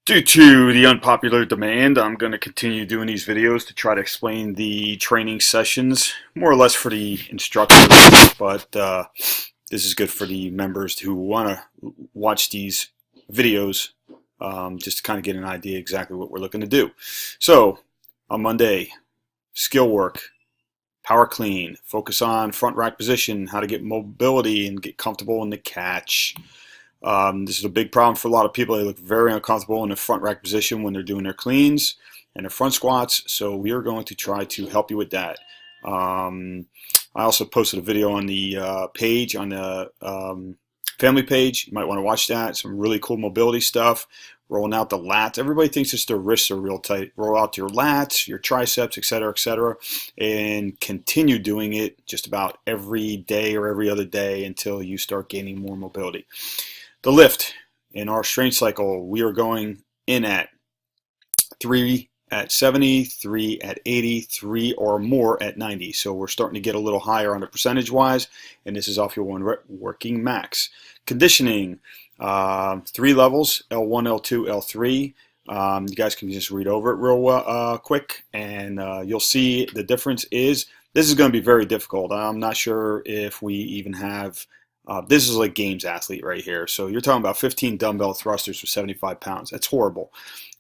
Due to the unpopular demand, I'm going to continue doing these videos to try to explain the training sessions, more or less for the instructors, but this is good for the members who want to watch these videos, just to kind of get an idea exactly what we're looking to do. So, on Monday, skill work, power clean, focus on front rack position, how to get mobility and get comfortable in the catch. This is a big problem for a lot of people. They look very uncomfortable in the front rack position when they're doing their cleans and their front squats. So we are going to try to help you with that. I also posted a video on the page, on the family page. You might want to watch that. Some really cool mobility stuff. Rolling out the lats. Everybody thinks it's their wrists are real tight. Roll out your lats, your triceps, etc., and continue doing it just about every day or every other day until you start gaining more mobility. The lift in our strength cycle, we are going in at 3 at 70, 3 at 80, 3 or more at 90. So we're starting to get a little higher on the percentage wise, and this is off your one working max. Conditioning, 3 levels, L1, L2, L3. You guys can just read over it real quick, and you'll see the difference is this is going to be very difficult. I'm not sure if we even have. This is like games athlete right here. So you're talking about 15 dumbbell thrusters for 75 pounds. That's horrible.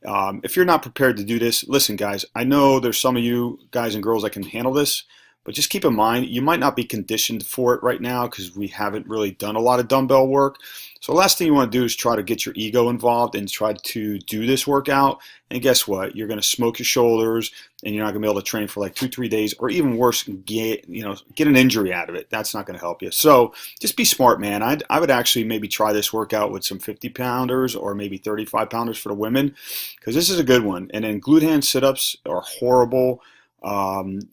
If you're not prepared to do this, listen, guys, I know there's some of you guys and girls that can handle this, but just keep in mind, you might not be conditioned for it right now because we haven't really done a lot of dumbbell work. So the last thing you want to do is try to get your ego involved and try to do this workout. And guess what? You're going to smoke your shoulders, and you're not going to be able to train for like 2-3 days, or even worse, get an injury out of it. That's not going to help you. So just be smart, man. I would actually maybe try this workout with some 50-pounders or maybe 35-pounders for the women, because this is a good one. And then glute hand sit-ups are horrible. Talking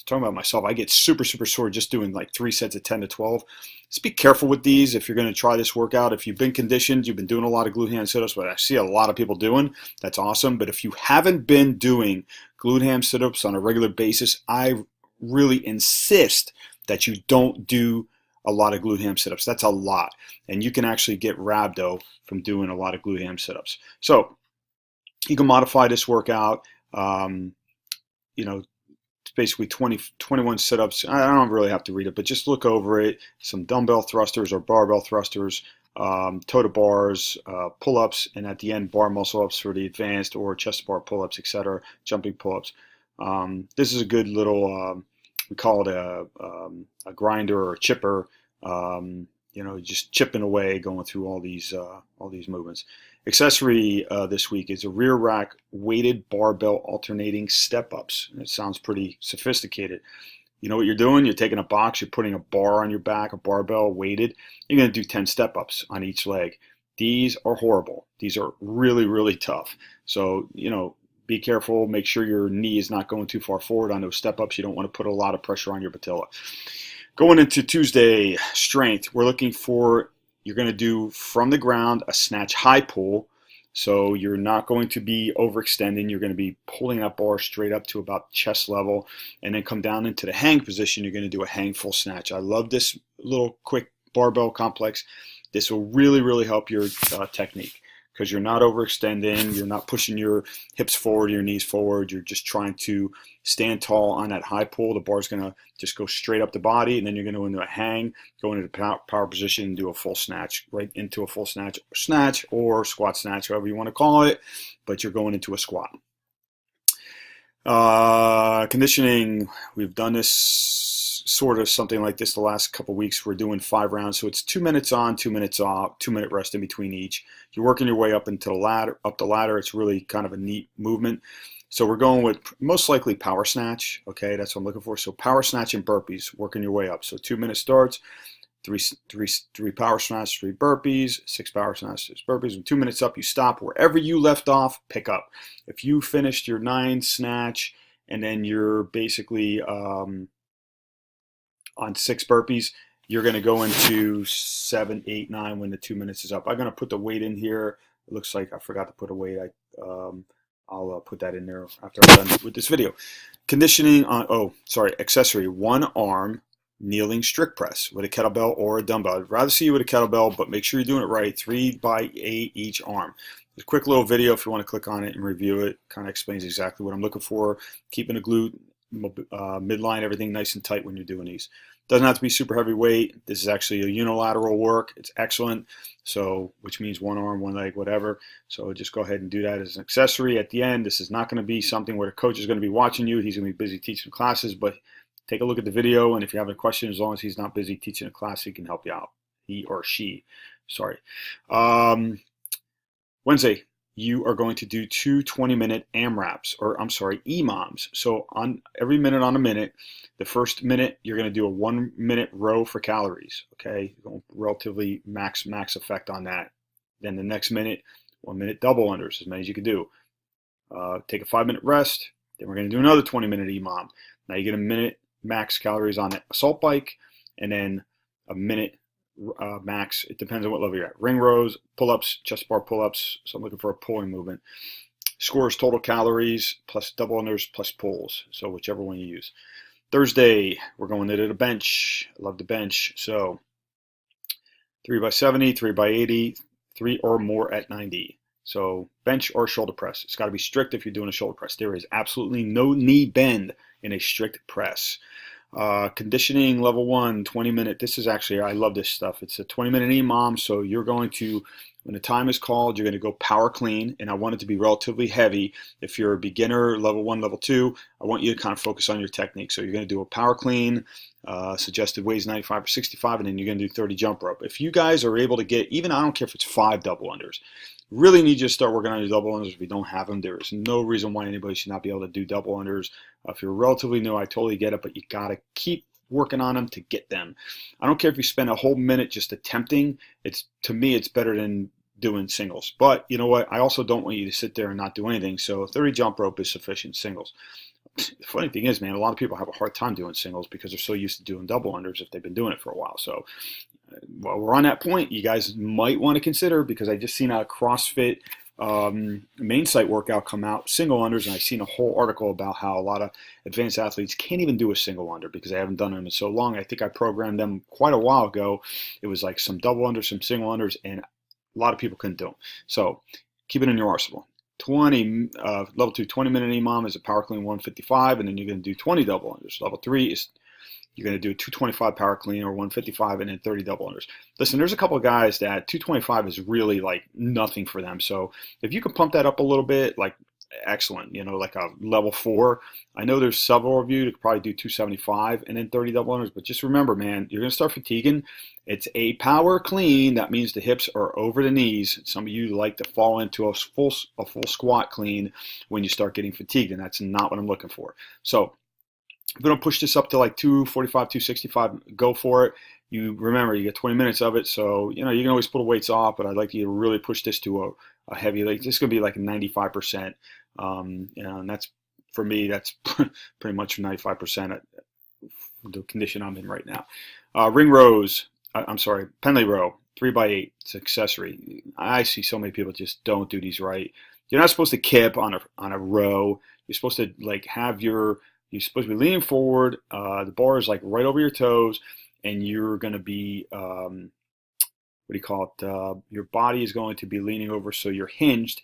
about myself, I get super sore just doing like 3 sets of 10 to 12. Just be careful with these if you're going to try this workout. If you've been conditioned, you've been doing a lot of glute hand sit-ups, but I see a lot of people doing, that's awesome. But if you haven't been doing glute hand sit-ups on a regular basis, I really insist that you don't do a lot of glute ham sit-ups. That's a lot. And you can actually get rhabdo from doing a lot of glute ham sit-ups. So you can modify this workout. It's basically 21 sit-ups. I don't really have to read it, but just look over it. Some dumbbell thrusters or barbell thrusters, toe to bars, pull-ups, and at the end, bar muscle-ups for the advanced, or chest bar pull-ups, etc., jumping pull-ups. This is a good little, we call it a grinder or a chipper. Just chipping away, going through all these movements. Accessory this week is a rear rack weighted barbell alternating step-ups. It sounds pretty sophisticated. You know what you're doing? You're taking a box, you're putting a bar on your back, a barbell weighted. You're going to do 10 step-ups on each leg. These are horrible. These are really tough. So, be careful. Make sure your knee is not going too far forward on those step-ups. You don't want to put a lot of pressure on your patella. Going into Tuesday strength, we're looking for, you're going to do from the ground a snatch high pull. So you're not going to be overextending. You're going to be pulling that bar straight up to about chest level, and then come down into the hang position. You're going to do a hang full snatch. I love this little quick barbell complex. This will really help your technique, because you're not overextending, you're not pushing your hips forward, your knees forward. You're just trying to stand tall on that high pull. The bar's going to just go straight up the body, and then you're going to go into a hang, go into the power position, and do a full snatch, right into a full snatch or squat snatch, however you want to call it, but you're going into a squat. Conditioning, we've done this sort of something like this the last couple weeks. We're doing 5 rounds, so it's 2 minutes on, 2 minutes off, 2-minute rest in between each. You're working your way up into the ladder. It's really kind of a neat movement. So we're going with most likely power snatch. Okay, that's what I'm looking for. So power snatch and burpees, working your way up. So 2-minute starts, three power snatch, 3 burpees, 6 power snatch, 6 burpees. And 2 minutes up, you stop wherever you left off. Pick up. If you finished your 9 snatch and then you're basically on 6 burpees, you're going to go into 7, 8, 9 when the 2 minutes is up. I'm going to put the weight in here. It looks like I forgot to put a weight. I'll put that in there after I'm done with this video. Conditioning on, accessory, 1 arm kneeling strict press with a kettlebell or a dumbbell. I'd rather see you with a kettlebell, but make sure you're doing it right, 3 by 8 each arm. A quick little video if you want to click on it and review it. Kind of explains exactly what I'm looking for. Keeping the glute, midline, everything nice and tight when you're doing these. Doesn't have to be super heavy weight. This is actually a unilateral work. It's excellent. So, which means one arm, one leg, whatever. So just go ahead and do that as an accessory at the end. This is not going to be something where the coach is going to be watching you. He's going to be busy teaching classes, but take a look at the video, and if you have a question, as long as he's not busy teaching a class, he can help you out. He or she, sorry. Wednesday, you are going to do 2 20-minute AMRAPs, or I'm sorry, EMOMs. So on every minute on a minute, the first minute, you're going to do a 1-minute row for calories, okay? Relatively max effect on that. Then the next minute, 1-minute double unders, as many as you can do. Take a 5-minute rest. Then we're going to do another 20-minute EMOM. Now you get a minute max calories on the assault bike, and then a minute max. It depends on what level you're at. Ring rows, pull-ups, chest bar pull-ups. So I'm looking for a pulling movement. Scores total calories plus double unders plus pulls. So whichever one you use. Thursday, we're going into the bench. I love the bench. So 3 by 70, 3 by 80, 3 or more at 90. So bench or shoulder press. It's got to be strict if you're doing a shoulder press. There is absolutely no knee bend in a strict press. Conditioning level 1, 20-minute. This is actually, I love this stuff. It's a 20-minute EMOM. So you're going to, when the time is called, you're going to go power clean. And I want it to be relatively heavy. If you're a beginner, level 1, level 2, I want you to kind of focus on your technique. So you're going to do a power clean, suggested weighs 95 or 65, and then you're going to do 30 jump rope. If you guys are able to get, even I don't care if it's 5 double unders, really need you to start working on your double unders. If you don't have them, there is no reason why anybody should not be able to do double unders. If you're relatively new, I totally get it, but you got to keep working on them to get them. I don't care if you spend a whole minute just attempting. To me, it's better than doing singles. But you know what? I also don't want you to sit there and not do anything. So 30 jump rope is sufficient singles. The funny thing is, man, a lot of people have a hard time doing singles because they're so used to doing double unders if they've been doing it for a while. So while we're on that point, you guys might want to consider, because I just seen a CrossFit main site workout come out, single unders, and I've seen a whole article about how a lot of advanced athletes can't even do a single under because they haven't done them in so long. I think I programmed them quite a while ago. It was like some double unders, some single unders, and a lot of people couldn't do them. So keep it in your arsenal. Level 2 20-minute EMOM is a power clean 155, and then you're going to do 20 double unders. Level 3 is you're going to do a 225 power clean or 155 and then 30 double unders. Listen, there's a couple of guys that 225 is really like nothing for them. So if you can pump that up a little bit, like excellent, like a level 4. I know there's several of you that could probably do 275 and then 30 double unders, but just remember, man, you're going to start fatiguing. It's a power clean. That means the hips are over the knees. Some of you like to fall into a full squat clean when you start getting fatigued, and that's not what I'm looking for. So if we don't push this up to like 245, 265, go for it. You remember, you get 20 minutes of it, so you can always pull the weights off, but I'd like you to really push this to a heavy, like this is going to be like a 95%. And that's, for me, that's pretty much 95% the condition I'm in right now. Ring rows, Pendlay row, 3 by 8, it's accessory. I see so many people just don't do these right. You're not supposed to kip on a row. You're supposed to you're supposed to be leaning forward. The bar is like right over your toes, and you're going to be, your body is going to be leaning over, so you're hinged,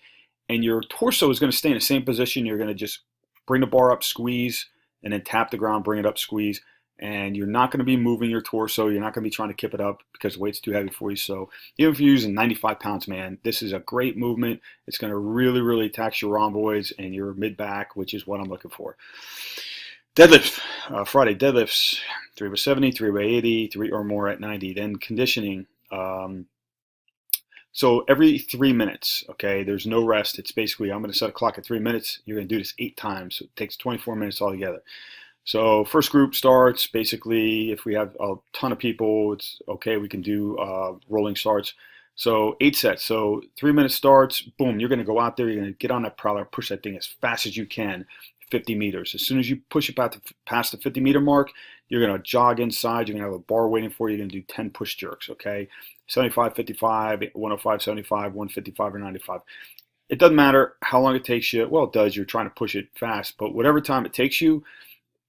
and your torso is going to stay in the same position. You're going to just bring the bar up, squeeze, and then tap the ground, bring it up, squeeze. And you're not going to be moving your torso. You're not going to be trying to kip it up because the weight's too heavy for you. So even if you're using 95 pounds, man, this is a great movement. It's going to really, really tax your rhomboids and your mid-back, which is what I'm looking for. Deadlift, Friday deadlifts, 3 by 70, 3 by 80, 3 or more at 90. Then conditioning. So every 3 minutes, okay, there's no rest. It's basically, I'm going to set a clock at 3 minutes. You're going to do this 8 times. So it takes 24 minutes altogether. So first group starts, basically, if we have a ton of people, it's okay, we can do rolling starts. So 8 sets. So 3 minute starts, boom, you're going to go out there, you're going to get on that prowler, push that thing as fast as you can, 50 meters. As soon as you push it past the 50 meter mark, you're going to jog inside, you're going to have a bar waiting for you, you're going to do 10 push jerks, okay? 75, 55, 105, 75, 155, or 95. It doesn't matter how long it takes you. Well, it does, you're trying to push it fast, but whatever time it takes you,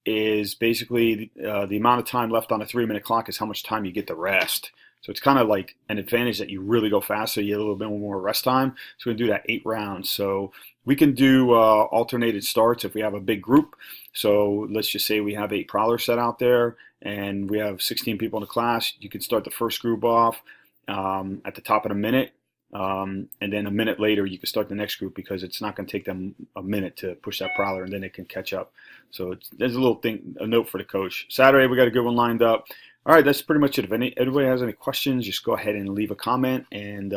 is basically the amount of time left on a 3-minute clock is how much time you get to rest. So it's kind of like an advantage that you really go fast, so you get a little bit more rest time. So we can do that 8 rounds. So we can do alternated starts if we have a big group. So let's just say we have 8 prowlers set out there, and we have 16 people in the class. You can start the first group off at the top of the minute. And then a minute later, you can start the next group because it's not going to take them a minute to push that prowler, and then they can catch up. So there's a little thing, a note for the coach. Saturday, we got a good one lined up. All right, that's pretty much it. If anybody has any questions, just go ahead and leave a comment. And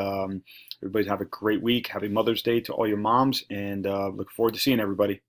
everybody have a great week. Happy Mother's Day to all your moms, and look forward to seeing everybody.